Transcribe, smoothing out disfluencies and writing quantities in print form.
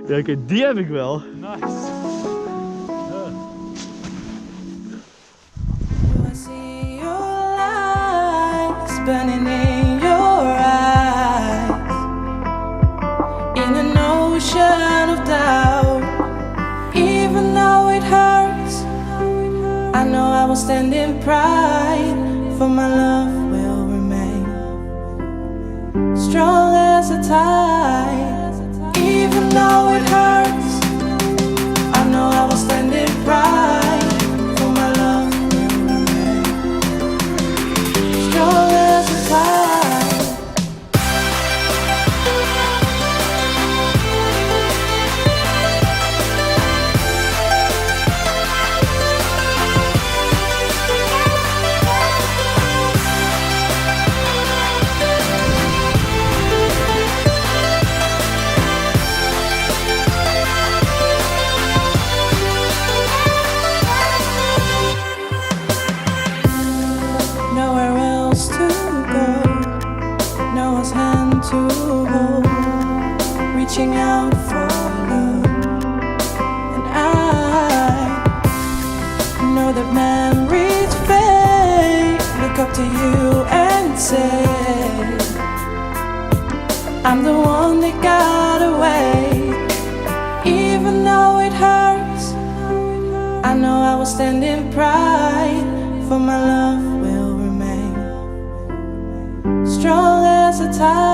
Ja, oké, die heb ik wel. Nice. I see your lights burning in your eyes, in an ocean of doubt. Even though it hurts, I know I will stand in pride, for my love will remain strong as a tide. Even though it hurts, I know I will stand in pride, for my love will remain strong as a tide. Nowhere else to go, no one's hand to hold, reaching out for love. And I know that memories fade, look up to you and say, I'm the one that got away. Even though it hurts, I know I will stand in pride, for my love will remain strong as a tide.